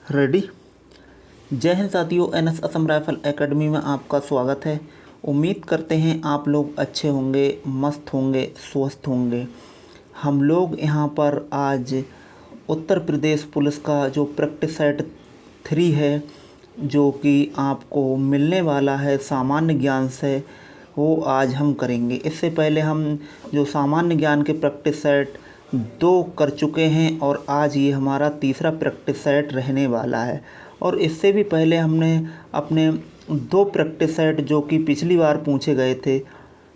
Ready. जय हिंद साथियों, NS Assam rifle academy में आपका स्वागत है। उम्मीद करते हैं आप लोग अच्छे होंगे, मस्त होंगे, स्वस्थ होंगे। हम लोग यहाँ पर आज उत्तर प्रदेश पुलिस का जो प्रैक्टिस सेट 3 है, जो कि आपको मिलने वाला है सामान्य ज्ञान से, वो आज हम करेंगे। इससे पहले हम जो सामान्य ज्ञान के प्रैक्टिस सेट 2 कर चुके हैं और आज ये हमारा तीसरा प्रैक्टिस सेट रहने वाला है। और इससे भी पहले हमने अपने 2 प्रैक्टिस सेट जो कि पिछली बार पूछे गए थे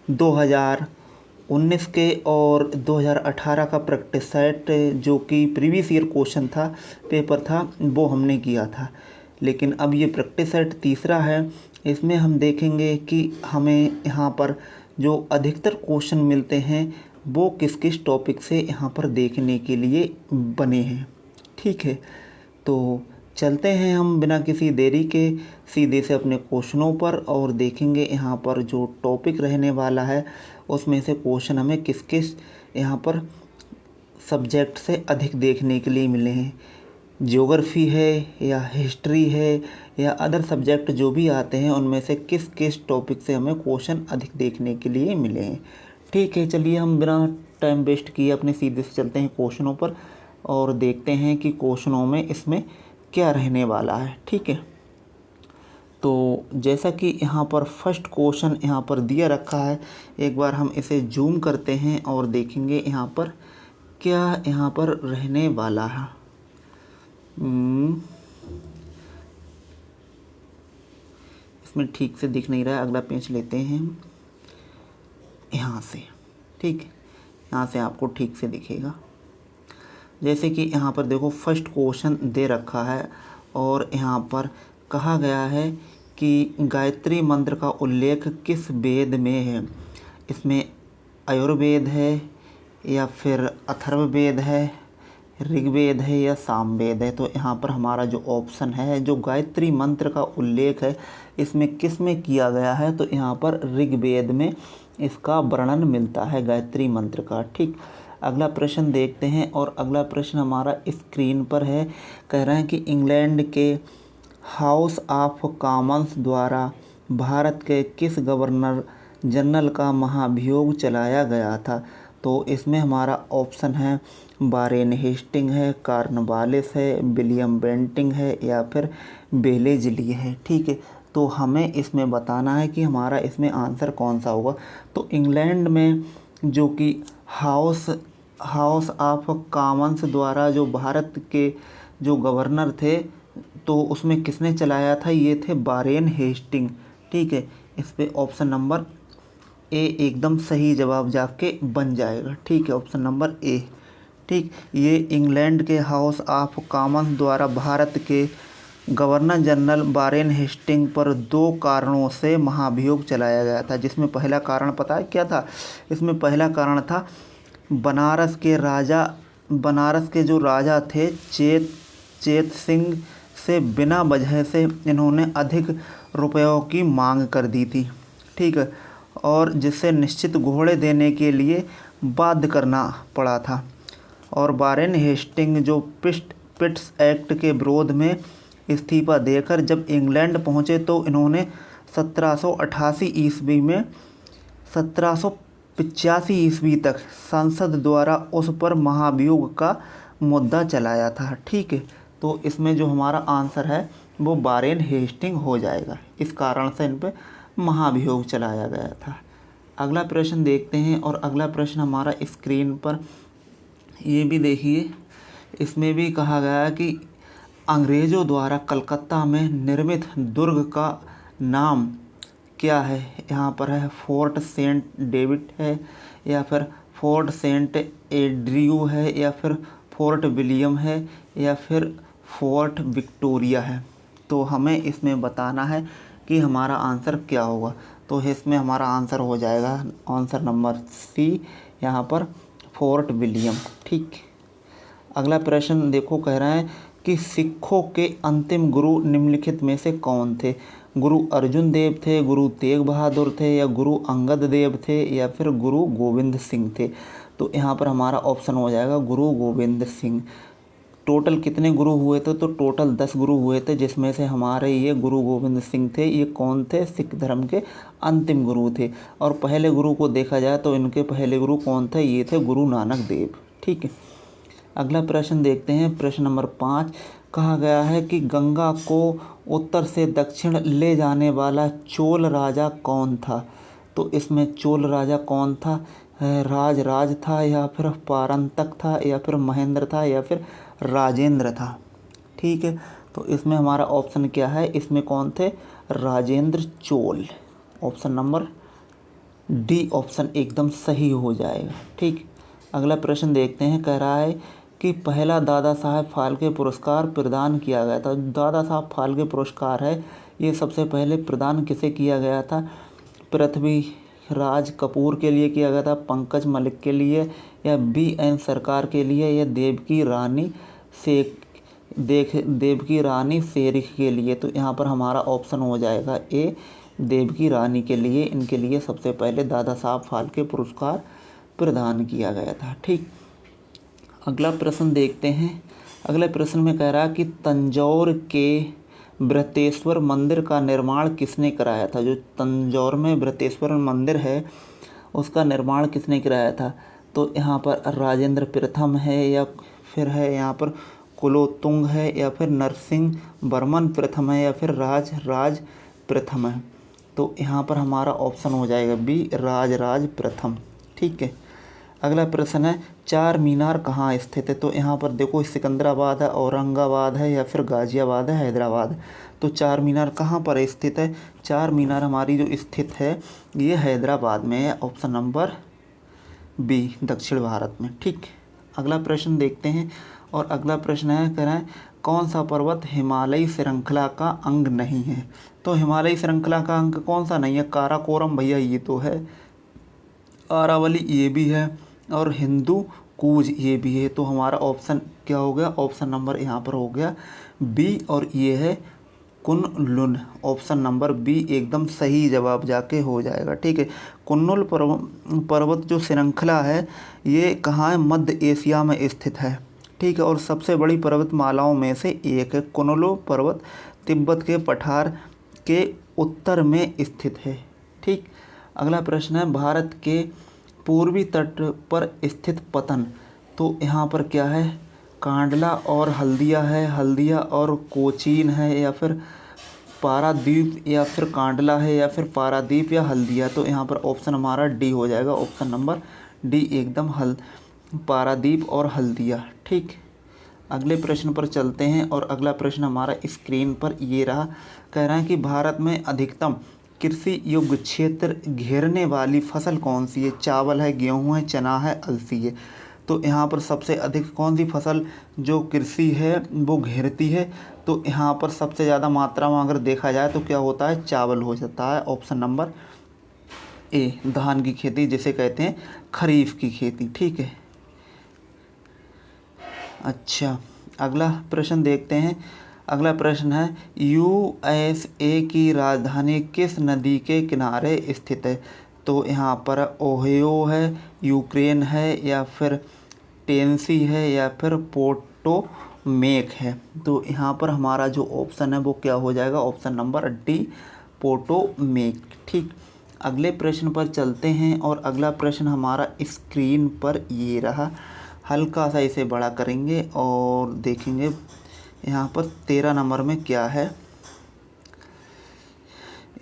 2019 के और 2018 का प्रैक्टिस सेट, जो कि प्रीवियस ईयर क्वेश्चन था, पेपर था, वो हमने किया था। लेकिन अब ये प्रैक्टिस सेट तीसरा है। इसमें हम देखेंगे कि हमें यहाँ पर जो अधिकतर क्वेश्चन मिलते हैं वो किस किस टॉपिक से यहाँ पर देखने के लिए बने हैं। ठीक है, तो चलते हैं हम बिना किसी देरी के सीधे से अपने क्वेश्चनों पर और देखेंगे यहाँ पर जो टॉपिक रहने वाला है उसमें से क्वेश्चन हमें किस किस यहाँ पर सब्जेक्ट से अधिक देखने के लिए मिले हैं। ज्योग्राफी है या हिस्ट्री है या अदर सब्जेक्ट जो भी आते हैं उनमें से किस किस टॉपिक से हमें क्वेश्चन अधिक देखने के लिए मिले हैं। ठीक है, चलिए हम बिना टाइम वेस्ट किए अपने सीधे से चलते हैं क्वेश्चनों पर और देखते हैं कि क्वेश्चनों में इसमें क्या रहने वाला है। ठीक है, तो जैसा कि यहाँ पर फर्स्ट क्वेश्चन यहाँ पर दिया रखा है, एक बार हम इसे जूम करते हैं और देखेंगे यहाँ पर क्या यहाँ पर रहने वाला है। इसमें ठीक से दिख नहीं रहा है, अगला पेज लेते हैं यहाँ से। ठीक है, यहाँ से आपको ठीक से दिखेगा। जैसे कि यहाँ पर देखो फर्स्ट क्वेश्चन दे रखा है और यहाँ पर कहा गया है कि गायत्री मंत्र का उल्लेख किस वेद में है। इसमें आयुर्वेद है या फिर अथर्ववेद है, ऋग्वेद है या सामवेद है। तो यहाँ पर हमारा जो ऑप्शन है, जो गायत्री मंत्र का उल्लेख है, इसमें किस में किया गया है, तो यहाँ पर ऋग्वेद में इसका वर्णन मिलता है गायत्री मंत्र का। ठीक, अगला प्रश्न देखते हैं और अगला प्रश्न हमारा स्क्रीन पर है। कह रहे हैं कि इंग्लैंड के हाउस ऑफ कॉमन्स द्वारा भारत के किस गवर्नर जनरल का महाभियोग चलाया गया था। तो इसमें हमारा ऑप्शन है वारेन हेस्टिंग है, कॉर्नवालिस है, विलियम बेंटिंग है या फिर बेलेजली है। ठीक है, तो हमें इसमें बताना है कि हमारा इसमें आंसर कौन सा होगा। तो इंग्लैंड में जो कि हाउस ऑफ कॉमन्स द्वारा जो भारत के जो गवर्नर थे, तो उसमें किसने चलाया था, ये थे वारेन हेस्टिंग। ठीक है, इस पे ऑप्शन नंबर ए एकदम सही जवाब जाके बन जाएगा। ठीक है, ऑप्शन नंबर ए। ठीक, ये इंग्लैंड के हाउस ऑफ कॉमन्स द्वारा भारत के गवर्नर जनरल वारेन हेस्टिंग पर 2 कारणों से महाभियोग चलाया गया था। जिसमें पहला कारण पता है क्या था? इसमें पहला कारण था बनारस के जो राजा थे चेत सिंह से बिना वजह से इन्होंने अधिक रुपयों की मांग कर दी थी। ठीक है, और जिससे निश्चित घोड़े देने के लिए बाध्य करना पड़ा था। और वारेन हेस्टिंग जो पिट्स एक्ट के विरोध में इस्तीफा देकर जब इंग्लैंड पहुंचे, तो इन्होंने 1785 ईस्वी तक संसद द्वारा उस पर महाभियोग का मुद्दा चलाया था। ठीक है, तो इसमें जो हमारा आंसर है वो वारेन हेस्टिंग हो जाएगा। इस कारण से इन पर महाभियोग चलाया गया था। अगला प्रश्न देखते हैं और अगला प्रश्न हमारा स्क्रीन पर ये भी देखिए। इसमें भी कहा गया है कि अंग्रेज़ों द्वारा कलकत्ता में निर्मित दुर्ग का नाम क्या है। यहाँ पर है फोर्ट सेंट डेविड है या फिर फोर्ट सेंट एड्रियू है या फिर फोर्ट विलियम है या फिर फोर्ट विक्टोरिया है। तो हमें इसमें बताना है कि हमारा आंसर क्या होगा। तो इसमें हमारा आंसर हो जाएगा आंसर नंबर सी, यहाँ पर फोर्ट विलियम। ठीक, अगला प्रश्न देखो, कह रहा है कि सिखों के अंतिम गुरु निम्नलिखित में से कौन थे। गुरु अर्जुन देव थे, गुरु तेग बहादुर थे या गुरु अंगद देव थे या फिर गुरु गोविंद सिंह थे। तो यहाँ पर हमारा ऑप्शन हो जाएगा गुरु गोविंद सिंह। टोटल कितने गुरु हुए थे, तो टोटल 10 गुरु हुए थे, जिसमें से हमारे ये गुरु गोविंद सिंह थे। ये कौन थे? सिख धर्म के अंतिम गुरु थे। और पहले गुरु को देखा जाए तो इनके पहले गुरु कौन थे? ये थे गुरु नानक देव। ठीक है, अगला प्रश्न देखते हैं। प्रश्न नंबर 5 कहा गया है कि गंगा को उत्तर से दक्षिण ले जाने वाला चोल राजा कौन था? तो इसमें चोल राजा कौन था? राज था, या फिर पारंतक था, या फिर महेंद्र था, या फिर राजेंद्र था। ठीक है, तो इसमें हमारा ऑप्शन क्या है? इसमें कौन थे? Rajendra Chola. Option number D option एकदम सही हो जाएगा। ठीक, अगला प्रश्न देखते हैं। कह रहा है कि पहला दादा साहब फाल्के पुरस्कार प्रदान किया गया था। दादा साहब फाल्के पुरस्कार है, ये सबसे पहले प्रदान किसे किया गया था? पृथ्वीराज कपूर के लिए किया गया था, पंकज मलिक के लिए, या BN सरकार के लिए, या देवकी रानी शेरिख के लिए? तो यहाँ पर हमारा ऑप्शन हो जाएगा ए, देवकी रानी के लिए। इनके लिए सबसे पहले दादा साहब फाल्के पुरस्कार प्रदान किया गया था। ठीक, अगला प्रश्न देखते हैं। अगले प्रश्न में कह रहा है कि तंजौर के बृहतेश्वर मंदिर का निर्माण किसने कराया था? जो तंजौर में बृहतेश्वर मंदिर है उसका निर्माण किसने कराया था? तो यहाँ पर राजेंद्र प्रथम है, या फिर है यहाँ पर कुलोत्तुंग है, या फिर नरसिंह वर्मन प्रथम है, या फिर राज प्रथम है? तो यहाँ पर हमारा ऑप्शन हो जाएगा बी, राज प्रथम। ठीक है, अगला प्रश्न है चार मीनार कहाँ स्थित है? तो यहाँ पर देखो सिकंदराबाद है, औरंगाबाद है, या फिर गाजियाबाद है, हैदराबाद। तो चार मीनार कहाँ पर स्थित है? चार मीनार हमारी जो स्थित है ये हैदराबाद में है। ऑप्शन नंबर बी, दक्षिण भारत में। ठीक, अगला प्रश्न देखते हैं। और अगला प्रश्न है, कह रहे हैं कौन सा पर्वत हिमालयी श्रृंखला का अंग नहीं है? तो हिमालयी श्रृंखला का अंग कौन सा नहीं है? काराकोरम भैया ये तो है, अरावली ये भी है, और हिंदू कूज ये भी है। तो हमारा ऑप्शन क्या हो गया? ऑप्शन नंबर यहाँ पर हो गया बी, और ये है कुनलुन। ऑप्शन नंबर बी एकदम सही जवाब जाके हो जाएगा। ठीक है, कुन्नुल पर्वत जो श्रृंखला है ये कहाँ है? मध्य एशिया में स्थित है। ठीक है, और सबसे बड़ी पर्वतमालाओं में से एक है। कुनलु पर्वत तिब्बत के पठार के उत्तर में स्थित है। ठीक, अगला प्रश्न है भारत के पूर्वी तट पर स्थित पतन। तो यहाँ पर क्या है? कांडला और हल्दिया है, हल्दिया और कोचीन है, या फिर पारादीप, या फिर कांडला है, या फिर पारादीप या हल्दिया? तो यहाँ पर ऑप्शन हमारा डी हो जाएगा। ऑप्शन नंबर डी एकदम पारादीप और हल्दिया। ठीक, अगले प्रश्न पर चलते हैं। और अगला प्रश्न हमारा स्क्रीन पर ये रहा। कह रहा है कि भारत में अधिकतम कृषि योग्य क्षेत्र घेरने वाली फसल कौन सी है? चावल है, गेहूं है, चना है, अलसी है? तो यहाँ पर सबसे अधिक कौन सी फसल जो कृषि है वो घेरती है? तो यहाँ पर सबसे ज़्यादा मात्रा में अगर देखा जाए तो क्या होता है? चावल हो जाता है। ऑप्शन नंबर ए, धान की खेती जिसे कहते हैं खरीफ की खेती। ठीक है, अच्छा, अगला प्रश्न देखते हैं। अगला प्रश्न है USA की राजधानी किस नदी के किनारे स्थित है? तो यहाँ पर ओहियो है, यूक्रेन है, या फिर टेनेसी है, या फिर पोटोमेक है? तो यहाँ पर हमारा जो ऑप्शन है वो क्या हो जाएगा? Option number D, Potomac. ठीक, अगले प्रश्न पर चलते हैं। और अगला प्रश्न हमारा स्क्रीन पर ये रहा। हल्का सा इसे बड़ा करेंगे और देखेंगे यहाँ पर 13 नंबर में क्या है।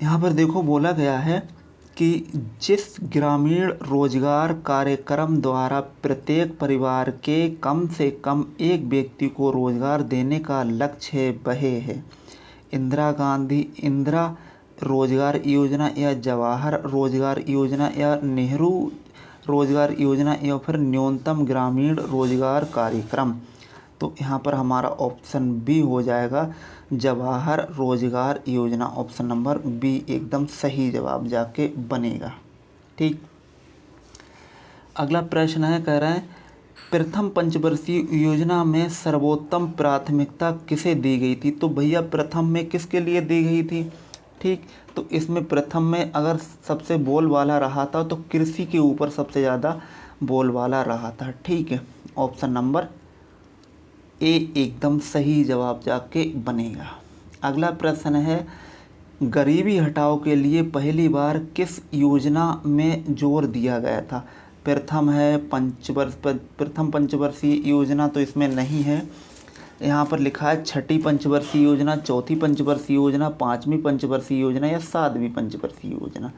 यहाँ पर देखो बोला गया है कि जिस ग्रामीण रोजगार कार्यक्रम द्वारा प्रत्येक परिवार के कम से कम एक व्यक्ति को रोजगार देने का लक्ष्य वह है इंदिरा रोजगार योजना, या जवाहर रोजगार योजना, या नेहरू रोजगार योजना, या फिर न्यूनतम ग्रामीण रोजगार कार्यक्रम? तो यहाँ पर हमारा ऑप्शन बी हो जाएगा, जवाहर रोजगार योजना। ऑप्शन नंबर बी एकदम सही जवाब जाके बनेगा। ठीक, अगला प्रश्न है, कह रहा है प्रथम पंचवर्षीय योजना में सर्वोत्तम प्राथमिकता किसे दी गई थी? तो भैया प्रथम में किसके लिए दी गई थी? ठीक, तो इसमें प्रथम में अगर सबसे बोलबाला रहा था तो कृषि के ऊपर सबसे ज़्यादा बोलबाला रहा था। ठीक है, ऑप्शन नंबर ए एकदम सही जवाब जाके बनेगा। अगला प्रश्न है, गरीबी हटाओ के लिए पहली बार किस योजना में जोर दिया गया था? प्रथम है प्रथम पंचवर्षीय योजना तो इसमें नहीं है। यहाँ पर लिखा है छठी पंचवर्षीय योजना, चौथी पंचवर्षीय योजना, पाँचवीं पंचवर्षीय योजना या सातवीं पंचवर्षीय योजना।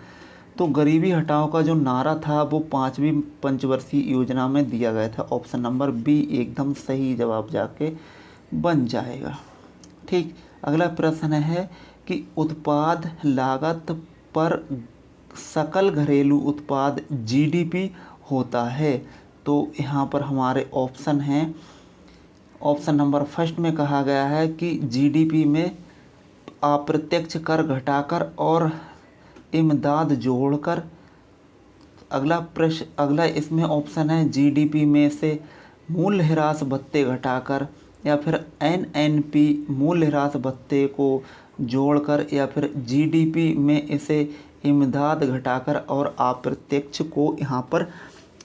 तो गरीबी हटाओ का जो नारा था वो पाँचवीं पंचवर्षीय योजना में दिया गया था। ऑप्शन नंबर बी एकदम सही जवाब जाके बन जाएगा। ठीक। अगला प्रश्न है कि उत्पाद लागत पर सकल घरेलू उत्पाद जीडीपी होता है। तो यहाँ पर हमारे ऑप्शन हैं, ऑप्शन नंबर फर्स्ट में कहा गया है कि जीडीपी में अप्रत्यक्ष कर घटाकर और इमदाद जोड़कर। अगला इसमें ऑप्शन है जीडीपी में से मूल्यह्रास भत्ते घटाकर, या फिर एनएनपी मूल्यह्रास भत्ते को जोड़कर, या फिर जीडीपी में इसे इमदाद घटाकर और अप्रत्यक्ष को यहाँ पर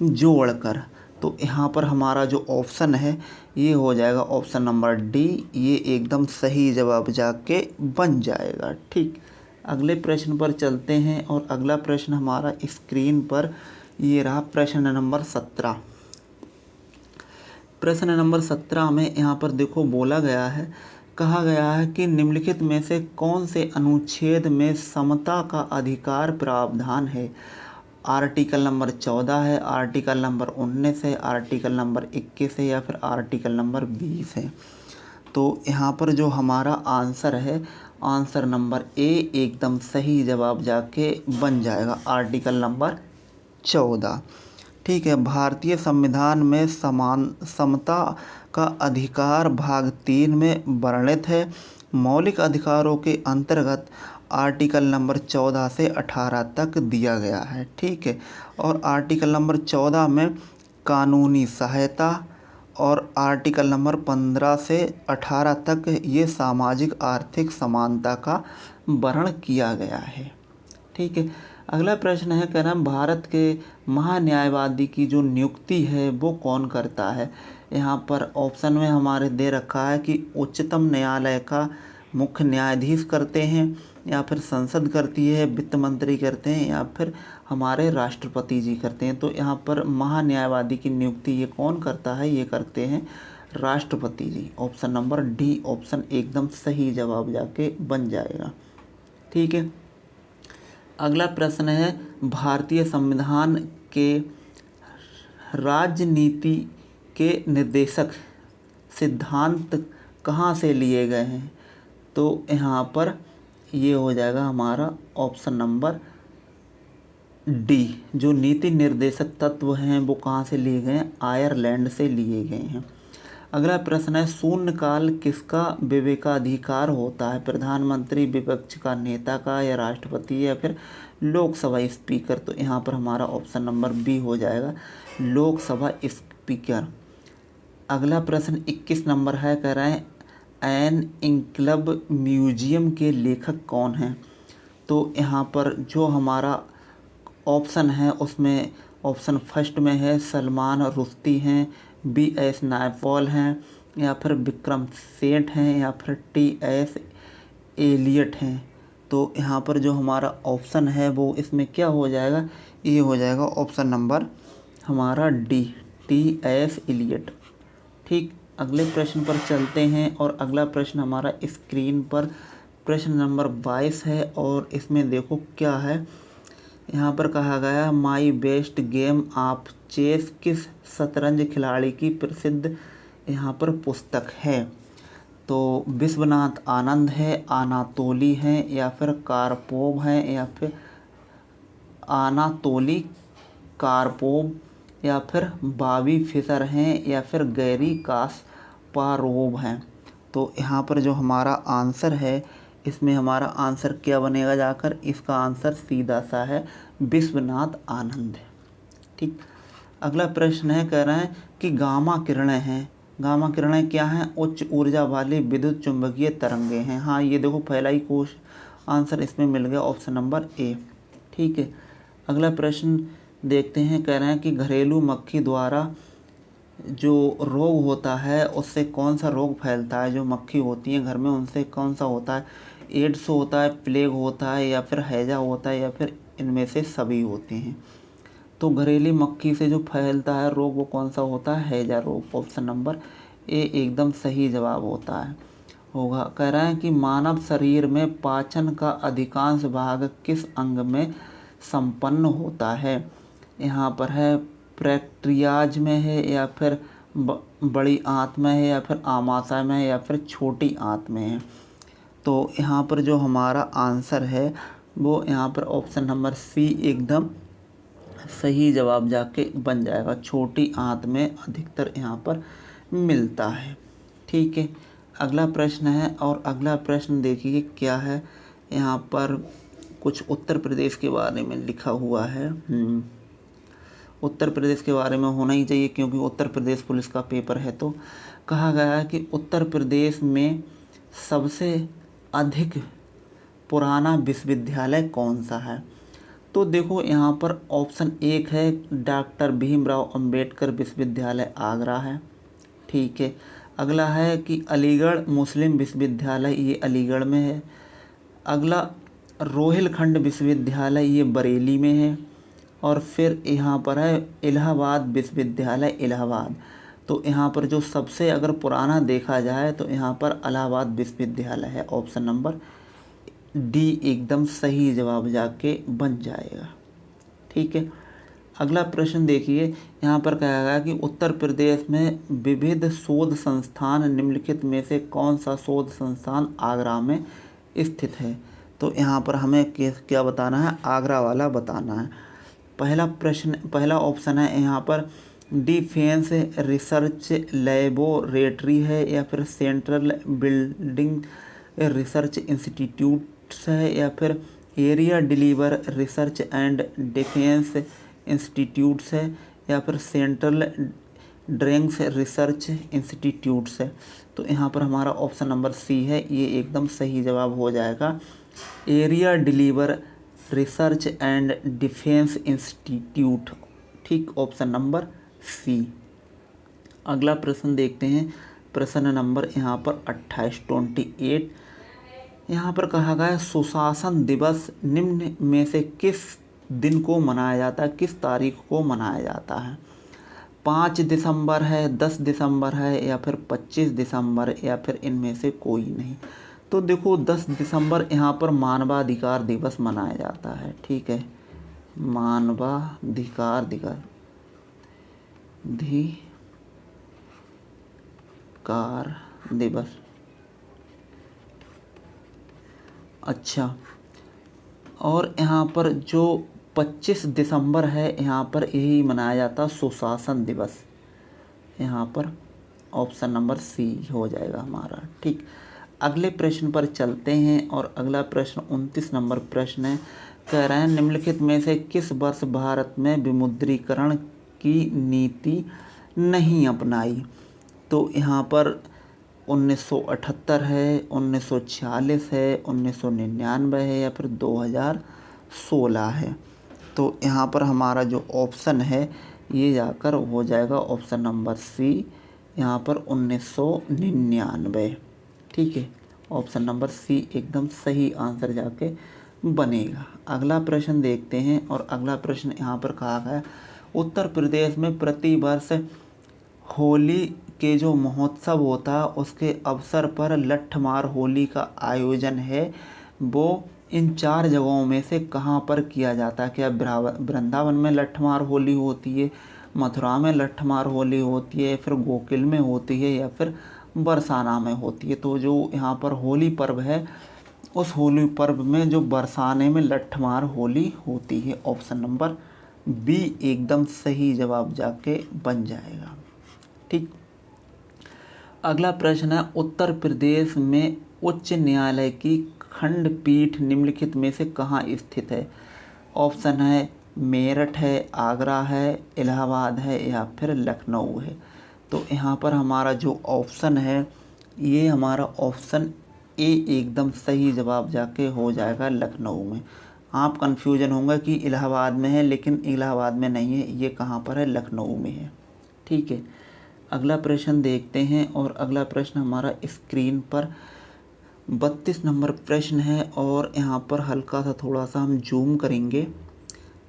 जोड़कर। तो यहाँ पर हमारा जो ऑप्शन है ये हो जाएगा ऑप्शन नंबर डी, ये एकदम सही जवाब जाके बन जाएगा। ठीक। अगले प्रश्न पर चलते हैं और अगला प्रश्न हमारा स्क्रीन पर ये रहा, प्रश्न नंबर 17। प्रश्न नंबर 17 में यहाँ पर देखो बोला गया है, कहा गया है कि निम्नलिखित में से कौन से अनुच्छेद में समता का अधिकार प्रावधान है? आर्टिकल नंबर 14 है, आर्टिकल नंबर 19 है, आर्टिकल नंबर 21 है, या फिर आर्टिकल नंबर 20 है। तो यहाँ पर जो हमारा आंसर है, आंसर नंबर ए एकदम सही जवाब जाके बन जाएगा, आर्टिकल नंबर 14। ठीक है। भारतीय संविधान में समता का अधिकार भाग 3 में वर्णित है। मौलिक अधिकारों के अंतर्गत आर्टिकल नंबर 14 से 18 तक दिया गया है। ठीक है। और आर्टिकल नंबर 14 में कानूनी सहायता, और आर्टिकल नंबर 15 से 18 तक ये सामाजिक आर्थिक समानता का वर्णन किया गया है। ठीक है। अगला प्रश्न है, कह रहा है भारत के महान्यायवादी की जो नियुक्ति है वो कौन करता है? यहाँ पर ऑप्शन में हमारे दे रखा है कि उच्चतम न्यायालय का मुख्य न्यायाधीश करते हैं, या फिर संसद करती है, वित्त मंत्री करते हैं, या फिर हमारे राष्ट्रपति जी करते हैं। तो यहाँ पर महान्यायवादी की नियुक्ति ये कौन करता है? ये करते हैं राष्ट्रपति जी। ऑप्शन नंबर डी ऑप्शन एकदम सही जवाब जाके बन जाएगा। ठीक है। अगला प्रश्न है, भारतीय संविधान के राजनीति के निर्देशक सिद्धांत कहाँ से लिए गए हैं? तो यहाँ पर ये हो जाएगा हमारा ऑप्शन नंबर डी, जो नीति निर्देशक तत्व हैं वो कहाँ से लिए गए हैं? आयरलैंड से लिए गए हैं। अगला प्रश्न है, शून्यकाल किसका विवेकाधिकार होता है? प्रधानमंत्री, विपक्ष का नेता का, या राष्ट्रपति, या फिर लोकसभा स्पीकर? तो यहाँ पर हमारा ऑप्शन नंबर बी हो जाएगा, लोकसभा स्पीकर। अगला प्रश्न 21 नंबर है, कह रहे हैं एन इनकलाब म्यूजियम के लेखक कौन हैं? तो यहाँ पर जो हमारा ऑप्शन है उसमें ऑप्शन फर्स्ट में है सलमान रुश्दी हैं, BS नायपॉल हैं, या फिर विक्रम सेठ हैं, या फिर TS एलियट हैं। तो यहाँ पर जो हमारा ऑप्शन है वो इसमें क्या हो जाएगा? ये हो जाएगा ऑप्शन नंबर हमारा डी, TS एलियट। ठीक। अगले प्रश्न पर चलते हैं और अगला प्रश्न हमारा स्क्रीन पर प्रश्न नंबर 22 है, और इसमें देखो क्या है। यहाँ पर कहा गया my best game of chess किस शतरंज खिलाड़ी की प्रसिद्ध यहाँ पर पुस्तक है? तो विश्वनाथ आनंद है, आनातोली हैं, या फिर कारपोव हैं, या फिर आनातोली कारपोव, या फिर बॉबी फिशर हैं, या फिर गैरी कास्पारोव हैं। तो यहाँ पर जो हमारा आंसर है इसमें हमारा आंसर क्या बनेगा जाकर? इसका आंसर सीधा सा है विश्वनाथ आनंद है। ठीक। अगला प्रश्न है, कह रहे हैं कि गामा किरणें हैं, गामा किरणें क्या हैं? उच्च ऊर्जा वाली विद्युत चुंबकीय तरंगे हैं। हाँ, ये देखो पहला ही आंसर इसमें मिल गया, ऑप्शन नंबर ए। ठीक है। अगला प्रश्न देखते हैं, कह रहे हैं कि घरेलू मक्खी द्वारा जो रोग होता है उससे कौन सा रोग फैलता है, जो मक्खी होती है घर में उनसे कौन सा होता है, एड्स होता है, प्लेग होता है, या फिर हैजा होता है, या फिर इनमें से सभी होते हैं। तो घरेलू मक्खी से जो फैलता है रोग वो कौन सा होता है, हैजा रोग। ऑप्शन नंबर ए एकदम सही जवाब होता है होगा। कह रहे हैं कि मानव शरीर में पाचन का अधिकांश भाग किस अंग में संपन्न होता है। यहाँ पर है पैंक्रियाज में है, या फिर बड़ी आंत में है, या फिर आमाशय में है, या फिर छोटी आंत में है। तो यहाँ पर जो हमारा आंसर है वो यहाँ पर ऑप्शन नंबर सी एकदम सही जवाब जाके बन जाएगा। छोटी आंत में अधिकतर यहाँ पर मिलता है। ठीक है, अगला प्रश्न है, और अगला प्रश्न देखिए क्या है। यहाँ पर कुछ उत्तर प्रदेश के बारे में लिखा हुआ है। उत्तर प्रदेश के बारे में होना ही चाहिए क्योंकि उत्तर प्रदेश पुलिस का पेपर है। तो कहा गया है कि उत्तर प्रदेश में सबसे अधिक पुराना विश्वविद्यालय कौन सा है। तो देखो यहाँ पर ऑप्शन एक है डॉक्टर भीमराव अंबेडकर विश्वविद्यालय आगरा है। ठीक है, अगला है कि अलीगढ़ मुस्लिम विश्वविद्यालय, ये अलीगढ़ में है। अगला रोहिलखंड विश्वविद्यालय, ये बरेली में है। और फिर यहाँ पर है इलाहाबाद विश्वविद्यालय, इलाहाबाद। तो यहाँ पर जो सबसे अगर पुराना देखा जाए तो यहाँ पर इलाहाबाद विश्वविद्यालय है। ऑप्शन नंबर डी एकदम सही जवाब जाके बन जाएगा। ठीक है, अगला प्रश्न देखिए। यहाँ पर कहा गया कि उत्तर प्रदेश में विविध शोध संस्थान निम्नलिखित में से कौन सा शोध संस्थान आगरा में स्थित है। तो यहाँ पर हमें क्या बताना है, आगरा वाला बताना है। पहला ऑप्शन है यहाँ पर डिफेंस रिसर्च लेबोरेटरी है, या फिर सेंट्रल बिल्डिंग रिसर्च इंस्टीट्यूट्स है, या फिर area deliver research and defence institutes है, या फिर सेंट्रल ड्रग्स रिसर्च इंस्टीट्यूट्स है। तो यहाँ पर हमारा ऑप्शन नंबर सी है, ये एकदम सही जवाब हो जाएगा, area deliver research and defence institute. ठीक, ऑप्शन नंबर सी। अगला प्रश्न देखते हैं, प्रश्न नंबर यहाँ पर 28 यहाँ पर कहा गया सुशासन दिवस निम्न में से किस दिन को मनाया जाता है, किस तारीख को मनाया जाता है। 5 दिसंबर है, 10 दिसंबर है, या फिर 25 दिसंबर, या फिर इनमें से कोई नहीं। तो देखो 10 दिसंबर यहाँ पर मानवाधिकार दिवस मनाया जाता है। ठीक है, मानवाधिकार दिवस। अच्छा, और यहाँ पर जो 25 दिसंबर है यहाँ पर यही मनाया जाता सुशासन दिवस। यहाँ पर ऑप्शन नंबर सी हो जाएगा हमारा। ठीक, अगले प्रश्न पर चलते हैं, और अगला प्रश्न 29 नंबर प्रश्न है। कह रहे हैं निम्नलिखित में से किस वर्ष भारत में विमुद्रीकरण की नीति नहीं अपनाई। तो यहाँ पर 1978 है, 1946 है, 1999 है, या फिर 2016 है। तो यहाँ पर हमारा जो ऑप्शन है ये जाकर हो जाएगा ऑप्शन नंबर सी, यहाँ पर 1999। ठीक है, ऑप्शन नंबर सी एकदम सही आंसर जाके बनेगा। अगला प्रश्न देखते हैं, और अगला प्रश्न यहाँ पर कहा गया उत्तर प्रदेश में प्रतिवर्ष होली के जो महोत्सव होता है उसके अवसर पर लट्ठमार होली का आयोजन है वो इन 4 जगहों में से कहाँ पर किया जाता है। क्या वृंदावन में लट्ठमार होली होती है, मथुरा में लट्ठमार होली होती है, फिर गोकुल में होती है, या फिर बरसाना में होती है। तो जो यहाँ पर होली पर्व है उस होली पर्व में जो बरसाने में लट्ठमार होली होती है। ऑप्शन नंबर बी एकदम सही जवाब जाके बन जाएगा। ठीक, अगला प्रश्न है उत्तर प्रदेश में उच्च न्यायालय की खंडपीठ निम्नलिखित में से कहाँ स्थित है। ऑप्शन है मेरठ है, आगरा है, इलाहाबाद है, या फिर लखनऊ है। तो यहाँ पर हमारा जो ऑप्शन है ये हमारा ऑप्शन ए एकदम सही जवाब जाके हो जाएगा लखनऊ में। आप कन्फ्यूजन होंगे कि इलाहाबाद में है, लेकिन इलाहाबाद में नहीं है, ये कहाँ पर है, लखनऊ में है। ठीक है, अगला प्रश्न देखते हैं और अगला प्रश्न हमारा स्क्रीन पर 32 नंबर प्रश्न है और यहाँ पर हल्का सा थोड़ा सा हम जूम करेंगे।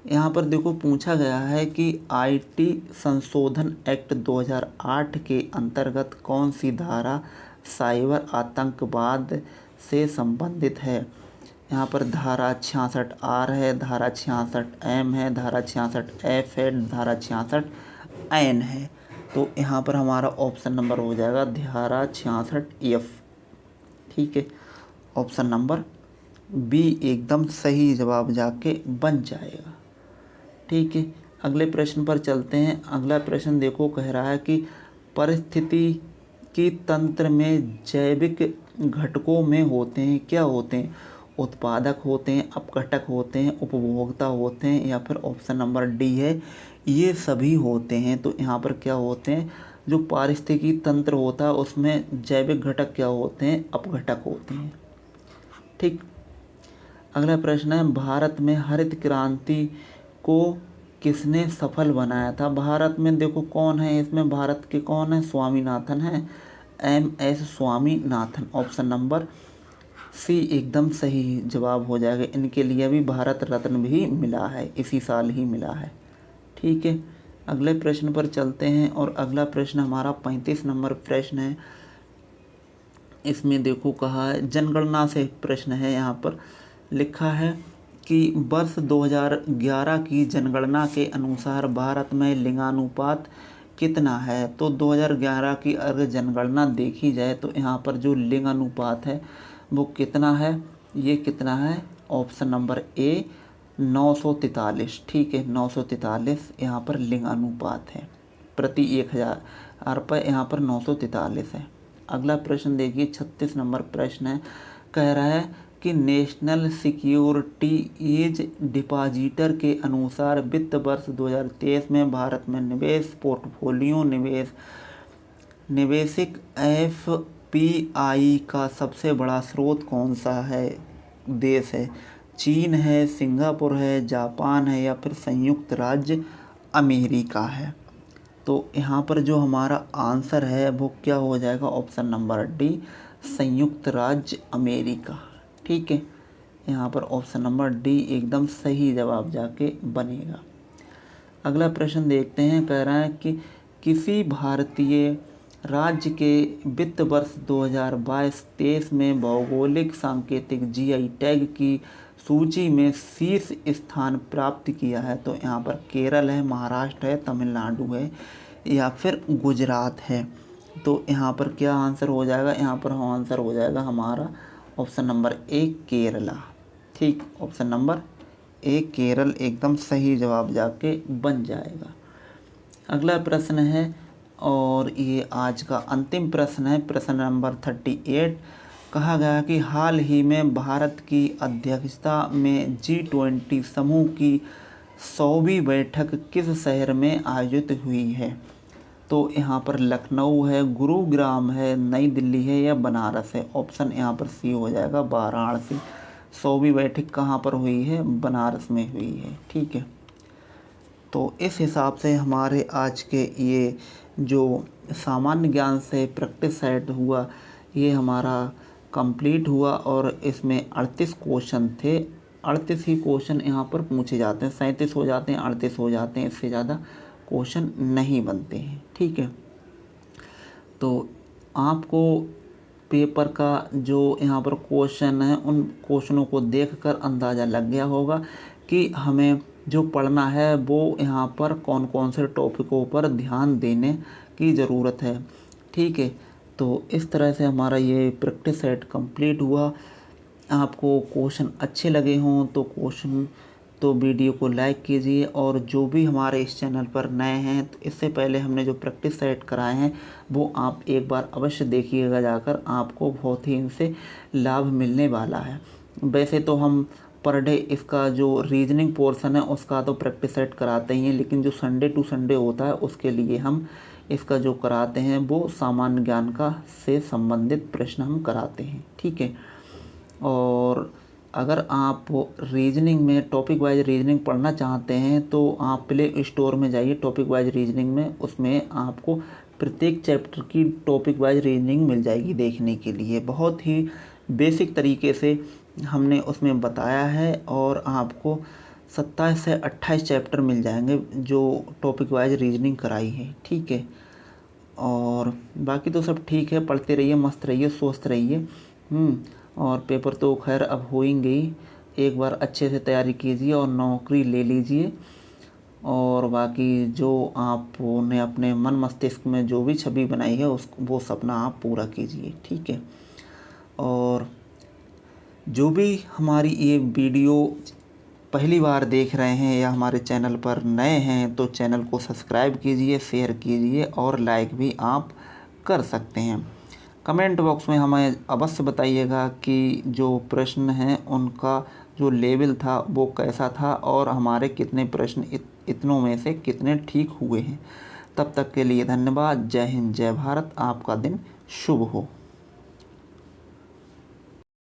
यहाँ पर देखो पूछा गया है कि आईटी संशोधन एक्ट 2008 के अंतर्गत कौन सी धारा साइबर आतंकवाद से संबंधित है। यहाँ पर धारा 66R है, धारा 66M है, धारा 66F है, धारा 66N है। तो यहाँ पर हमारा ऑप्शन नंबर हो जाएगा धारा 66F। ठीक है, ऑप्शन नंबर बी एकदम सही जवाब जाके बन जाएगा। ठीक है, अगले प्रश्न पर चलते हैं। अगला प्रश्न देखो कह रहा है कि पारिस्थितिकी तंत्र में जैविक घटकों में होते हैं, क्या होते हैं, उत्पादक होते हैं, अपघटक होते हैं, उपभोक्ता होते हैं, या फिर ऑप्शन नंबर डी है ये सभी होते हैं। तो यहाँ पर क्या होते हैं, जो पारिस्थितिकी तंत्र होता है उसमें जैविक घटक क्या होते हैं, अपघटक होते हैं। ठीक, अगला प्रश्न है भारत में हरित क्रांति को किसने सफल बनाया था। भारत में देखो कौन है इसमें, भारत के कौन है, स्वामीनाथन है, MS Swaminathan. Option number C एकदम सही जवाब हो जाएगा। इनके लिए भी भारत रत्न भी मिला है, इसी साल ही मिला है। ठीक है, अगले प्रश्न पर चलते हैं और अगला प्रश्न हमारा 35 नंबर प्रश्न है। इसमें देखो कहा है जनगणना से प्रश्न है। यहाँ पर लिखा है कि वर्ष 2011 की जनगणना के अनुसार भारत में लिंगानुपात कितना है। तो 2011 की अगर जनगणना देखी जाए तो यहाँ पर जो लिंग अनुपात है वो कितना है, ये कितना है, ऑप्शन नंबर ए 943। ठीक है, 943 यहाँ पर लिंग अनुपात है, प्रति 1000 पर यहाँ पर 943 है। अगला प्रश्न देखिए 36 नंबर प्रश्न है। कह रहा है कि नेशनल सिक्योरिटीज डिपॉजिटर के अनुसार वित्त वर्ष 2023 में भारत में निवेश पोर्टफोलियो निवेशिक FPI का सबसे बड़ा स्रोत कौन सा है, देश है, चीन है, सिंगापुर है, जापान है, या फिर संयुक्त राज्य अमेरिका है। तो यहाँ पर जो हमारा आंसर है वो क्या हो जाएगा, ऑप्शन नंबर डी संयुक्त राज्य अमेरिका। ठीक है, यहाँ पर ऑप्शन नंबर डी एकदम सही जवाब जाके बनेगा। अगला प्रश्न देखते हैं। कह रहा है कि किसी भारतीय राज्य के वित्त वर्ष 2022-23 में भौगोलिक सांकेतिक GI टैग की सूची में शीर्ष स्थान प्राप्त किया है। तो यहाँ पर केरल है, महाराष्ट्र है, तमिलनाडु है, या फिर गुजरात है। तो यहाँ पर क्या आंसर हो जाएगा, यहाँ पर आंसर हो जाएगा हमारा ऑप्शन नंबर ए केरला। ठीक, ऑप्शन नंबर ए केरल एकदम सही जवाब जाके बन जाएगा। अगला प्रश्न है और ये आज का अंतिम प्रश्न है, प्रश्न नंबर 38। कहा गया कि हाल ही में भारत की अध्यक्षता में G20 समूह की 100वीं बैठक किस शहर में आयोजित हुई है। तो यहाँ पर लखनऊ है, गुरुग्राम है, नई दिल्ली है, या बनारस है। ऑप्शन यहाँ पर सी हो जाएगा वाराणसी। 100वीं बैठक कहाँ पर हुई है, बनारस में हुई है। ठीक है, तो इस हिसाब से हमारे आज के ये जो सामान्य ज्ञान से प्रैक्टिस सेट हुआ ये हमारा कंप्लीट हुआ और इसमें 38 क्वेश्चन थे। 38 ही क्वेश्चन यहाँ पर पूछे जाते हैं, 37 हो जाते हैं, 38 हो जाते हैं, इससे ज़्यादा क्वेश्चन नहीं बनते हैं। ठीक है, तो आपको पेपर का जो यहाँ पर क्वेश्चन है उन क्वेश्चनों को देखकर अंदाज़ा लग गया होगा कि हमें जो पढ़ना है वो यहाँ पर कौन कौन से टॉपिकों पर ध्यान देने की ज़रूरत है। ठीक है, तो इस तरह से हमारा ये प्रैक्टिस सेट कंप्लीट हुआ। आपको क्वेश्चन अच्छे लगे हों तो वीडियो को लाइक कीजिए, और जो भी हमारे इस चैनल पर नए हैं तो इससे पहले हमने जो प्रैक्टिस सेट कराए हैं वो आप एक बार अवश्य देखिएगा जाकर, आपको बहुत ही इनसे लाभ मिलने वाला है। वैसे तो हम पर डे इसका जो रीजनिंग पोर्शन है उसका तो प्रैक्टिस सेट कराते ही हैं, लेकिन जो संडे टू संडे होता है उसके लिए हम इसका जो कराते हैं वो सामान्य ज्ञान का से संबंधित प्रश्न हम कराते हैं। ठीक है, और अगर आप रीजनिंग में टॉपिक वाइज रीजनिंग पढ़ना चाहते हैं तो आप प्ले स्टोर में जाइए, टॉपिक वाइज रीजनिंग में उसमें आपको प्रत्येक चैप्टर की टॉपिक वाइज रीजनिंग मिल जाएगी देखने के लिए। बहुत ही बेसिक तरीके से हमने उसमें बताया है और आपको 27 से 28 चैप्टर मिल जाएंगे जो टॉपिक वाइज रीजनिंग कराई है, ठीक है। और बाकी तो सब ठीक है, पढ़ते रहिए, मस्त रहिए, स्वस्थ रहिए। और पेपर तो खैर अब होएंगे ही, एक बार अच्छे से तैयारी कीजिए और नौकरी ले लीजिए। और बाकी जो आपने अपने मन मस्तिष्क में जो भी छवि बनाई है वो सपना आप पूरा कीजिए, ठीक है। और जो भी हमारी ये वीडियो पहली बार देख रहे हैं या हमारे चैनल पर नए हैं तो चैनल को सब्सक्राइब कीजिए, शेयर कीजिए और लाइक भी आप कर सकते हैं। कमेंट बॉक्स में हमें अवश्य बताइएगा कि जो प्रश्न हैं उनका जो लेवल था वो कैसा था और हमारे कितने प्रश्न इतनों में से कितने ठीक हुए हैं। तब तक के लिए धन्यवाद। जय हिंद, जय भारत। आपका दिन शुभ हो।